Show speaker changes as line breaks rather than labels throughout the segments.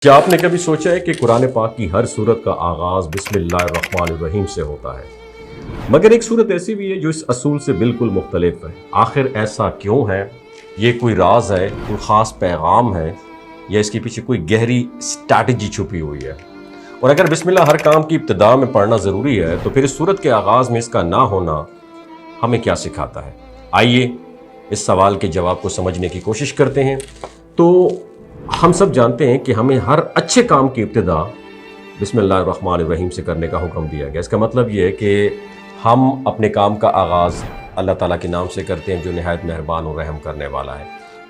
کیا آپ نے کبھی سوچا ہے کہ قرآن پاک کی ہر سورت کا آغاز بسم اللہ الرحمن الرحیم سے ہوتا ہے، مگر ایک سورت ایسی بھی ہے جو اس اصول سے بالکل مختلف ہے۔ آخر ایسا کیوں ہے؟ یہ کوئی راز ہے، کوئی خاص پیغام ہے، یا اس کے پیچھے کوئی گہری اسٹریٹجی چھپی ہوئی ہے؟ اور اگر بسم اللہ ہر کام کی ابتدا میں پڑھنا ضروری ہے تو پھر اس سورت کے آغاز میں اس کا نہ ہونا ہمیں کیا سکھاتا ہے؟ آئیے اس سوال کے جواب کو سمجھنے کی کوشش کرتے ہیں۔ تو ہم سب جانتے ہیں کہ ہمیں ہر اچھے کام کی ابتدا بسم اللہ الرحمن الرحیم سے کرنے کا حکم دیا گیا۔ اس کا مطلب یہ ہے کہ ہم اپنے کام کا آغاز اللہ تعالیٰ کے نام سے کرتے ہیں جو نہایت مہربان اور رحم کرنے والا ہے۔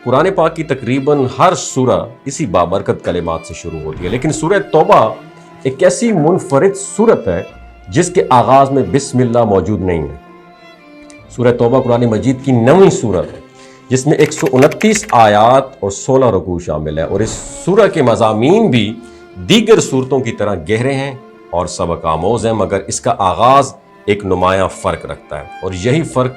قرآن پاک کی تقریباً ہر سورہ اسی بابرکت کلمات سے شروع ہوتی ہے، لیکن سورہ توبہ ایک ایسی منفرد سورت ہے جس کے آغاز میں بسم اللہ موجود نہیں ہے۔ سورہ توبہ قرآن مجید کی 9ویں سورت ہے جس میں 129 آیات اور 16 رکوع شامل ہے، اور اس سورہ کے مضامین بھی دیگر سورتوں کی طرح گہرے ہیں اور سبق آموز ہیں، مگر اس کا آغاز ایک نمایاں فرق رکھتا ہے، اور یہی فرق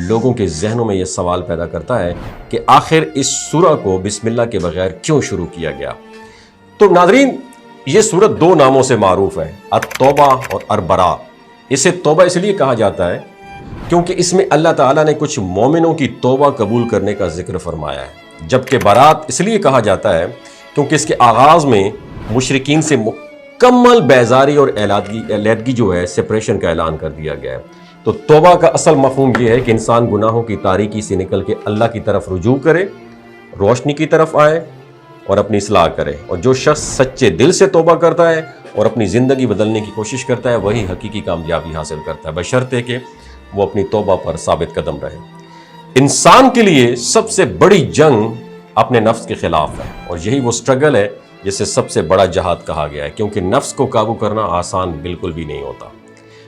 لوگوں کے ذہنوں میں یہ سوال پیدا کرتا ہے کہ آخر اس سورہ کو بسم اللہ کے بغیر کیوں شروع کیا گیا؟ تو ناظرین، یہ سورت 2 ناموں سے معروف ہے، التوبہ اور البراء۔ اسے توبہ اس لیے کہا جاتا ہے کیونکہ اس میں اللہ تعالیٰ نے کچھ مومنوں کی توبہ قبول کرنے کا ذکر فرمایا ہے، جبکہ برات اس لیے کہا جاتا ہے کیونکہ اس کے آغاز میں مشرکین سے مکمل بیزاری اور علیحدگی جو ہے سپریشن کا اعلان کر دیا گیا ہے۔ تو توبہ کا اصل مفہوم یہ ہے کہ انسان گناہوں کی تاریکی سے نکل کے اللہ کی طرف رجوع کرے، روشنی کی طرف آئے اور اپنی اصلاح کرے، اور جو شخص سچے دل سے توبہ کرتا ہے اور اپنی زندگی بدلنے کی کوشش کرتا ہے وہی حقیقی کامیابی حاصل کرتا ہے، بشرطے کہ وہ اپنی توبہ پر ثابت قدم رہے۔ انسان کے لیے سب سے بڑی جنگ اپنے نفس کے خلاف ہے، اور یہی وہ سٹرگل ہے جسے سب سے بڑا جہاد کہا گیا ہے، کیونکہ نفس کو قابو کرنا آسان بالکل بھی نہیں ہوتا،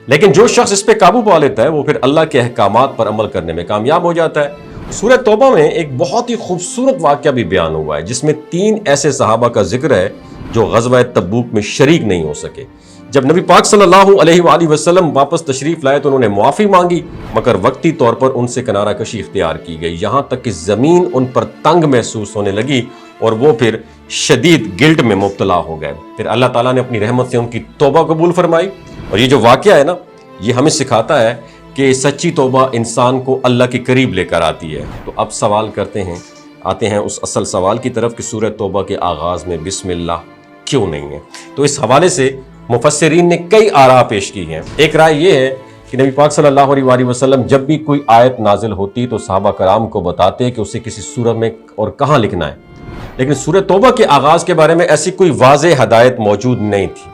لیکن جو شخص اس پہ قابو پا لیتا ہے وہ پھر اللہ کے احکامات پر عمل کرنے میں کامیاب ہو جاتا ہے۔ سورہ توبہ میں ایک بہت ہی خوبصورت واقعہ بھی بیان ہوا ہے جس میں 3 ایسے صحابہ کا ذکر ہے جو غزوہ تبوک میں شریک نہیں ہو سکے۔ جب نبی پاک صلی اللہ علیہ وآلہ وسلم واپس تشریف لائے تو انہوں نے معافی مانگی، مگر وقتی طور پر ان سے کنارہ کشی اختیار کی گئی، یہاں تک کہ زمین ان پر تنگ محسوس ہونے لگی اور وہ پھر شدید گلٹ میں مبتلا ہو گئے۔ پھر اللہ تعالیٰ نے اپنی رحمت سے ان کی توبہ قبول فرمائی، اور یہ جو واقعہ ہے نا، یہ ہمیں سکھاتا ہے کہ سچی توبہ انسان کو اللہ کے قریب لے کر آتی ہے۔ تو اب سوال آتے ہیں اس اصل سوال کی طرف کہ سورہ توبہ کے آغاز میں بسم اللہ کیوں نہیں ہے؟ تو اس حوالے سے مفسرین نے کئی آراء پیش کی ہیں۔ ایک رائے یہ ہے کہ نبی پاک صلی اللہ علیہ وآلہ وسلم جب بھی کوئی آیت نازل ہوتی تو صحابہ کرام کو بتاتے کہ اسے کسی سورہ میں اور کہاں لکھنا ہے، لیکن سورہ توبہ کے آغاز کے بارے میں ایسی کوئی واضح ہدایت موجود نہیں تھی۔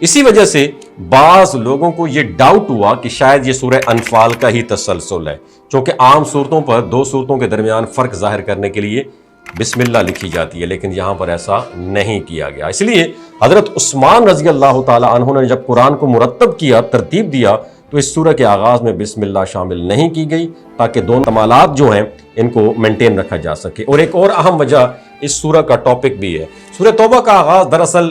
اسی وجہ سے بعض لوگوں کو یہ ڈاؤٹ ہوا کہ شاید یہ سورہ انفال کا ہی تسلسل ہے، چونکہ عام صورتوں پر 2 صورتوں کے درمیان فرق ظاہر کرنے کے لیے بسم اللہ لکھی جاتی ہے، لیکن یہاں پر ایسا نہیں کیا گیا۔ اس لیے حضرت عثمان رضی اللہ تعالیٰ عنہ نے جب قرآن کو مرتب کیا، ترتیب دیا، تو اس سورہ کے آغاز میں بسم اللہ شامل نہیں کی گئی تاکہ دونوں کمالات جو ہیں ان کو مینٹین رکھا جا سکے۔ اور ایک اور اہم وجہ اس سورہ کا ٹاپک بھی ہے۔ سورہ توبہ کا آغاز دراصل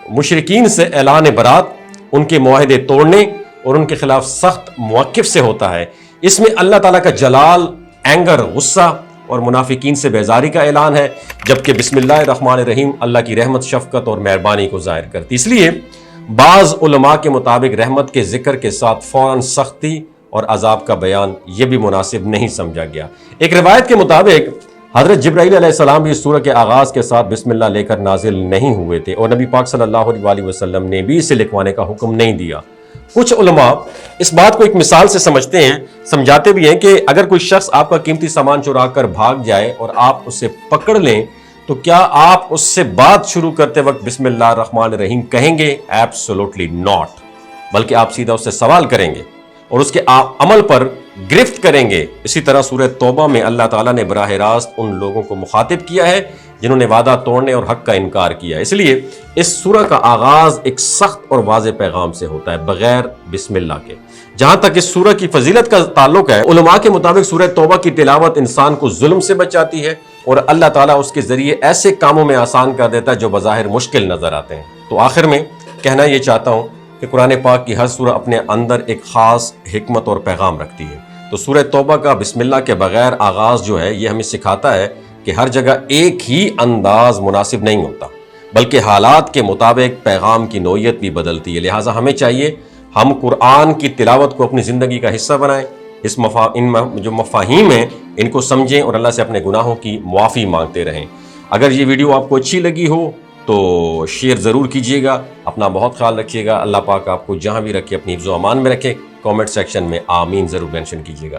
مشرکین سے اعلان برات، ان کے معاہدے توڑنے اور ان کے خلاف سخت موقف سے ہوتا ہے۔ اس میں اللہ تعالیٰ کا جلال، اینگر، غصہ اور منافقین سے بیزاری کا اعلان ہے، جبکہ بسم اللہ الرحمن الرحیم اللہ کی رحمت، شفقت اور مہربانی کو ظاہر کرتی۔ اس لیے بعض علماء کے مطابق رحمت کے ذکر کے ساتھ فوراً سختی اور عذاب کا بیان یہ بھی مناسب نہیں سمجھا گیا۔ ایک روایت کے مطابق حضرت جبرائیل علیہ السلام بھی اس سورہ کے آغاز کے ساتھ بسم اللہ لے کر نازل نہیں ہوئے تھے، اور نبی پاک صلی اللہ علیہ وآلہ وسلم نے بھی اسے لکھوانے کا حکم نہیں دیا۔ کچھ علماء اس بات کو ایک مثال سے سمجھاتے بھی ہیں کہ اگر کوئی شخص آپ کا قیمتی سامان چرا کر بھاگ جائے اور آپ اسے پکڑ لیں تو کیا آپ اس سے بات شروع کرتے وقت بسم اللہ الرحمن الرحیم کہیں گے؟ ایبسولوٹلی ناٹ، بلکہ آپ سیدھا اس سے سوال کریں گے اور اس کے عمل پر گرفت کریں گے۔ اسی طرح سورہ توبہ میں اللہ تعالیٰ نے براہ راست ان لوگوں کو مخاطب کیا ہے جنہوں نے وعدہ توڑنے اور حق کا انکار کیا۔ اس لیے اس سورہ کا آغاز ایک سخت اور واضح پیغام سے ہوتا ہے، بغیر بسم اللہ کے۔ جہاں تک اس سورہ کی فضیلت کا تعلق ہے، علماء کے مطابق سورہ توبہ کی تلاوت انسان کو ظلم سے بچاتی ہے، اور اللہ تعالیٰ اس کے ذریعے ایسے کاموں میں آسان کر دیتا ہے جو بظاہر مشکل نظر آتے ہیں۔ تو آخر میں کہنا یہ چاہتا ہوں کہ قرآن پاک کی ہر سورہ اپنے اندر ایک خاص حکمت اور پیغام رکھتی ہے۔ تو سورہ توبہ کا بسم اللہ کے بغیر آغاز جو ہے یہ ہمیں سکھاتا ہے کہ ہر جگہ ایک ہی انداز مناسب نہیں ہوتا، بلکہ حالات کے مطابق پیغام کی نوعیت بھی بدلتی ہے۔ لہٰذا ہمیں چاہیے ہم قرآن کی تلاوت کو اپنی زندگی کا حصہ بنائیں، ان جو مفاہیم ہیں ان کو سمجھیں اور اللہ سے اپنے گناہوں کی معافی مانگتے رہیں۔ اگر یہ ویڈیو آپ کو اچھی لگی ہو تو شیئر ضرور کیجیے گا۔ اپنا بہت خیال رکھیے گا۔ اللہ پاک آپ کو جہاں بھی رکھے اپنی حفظ و امان میں رکھے۔ کامنٹ سیکشن میں آمین ضرور مینشن کیجیے گا۔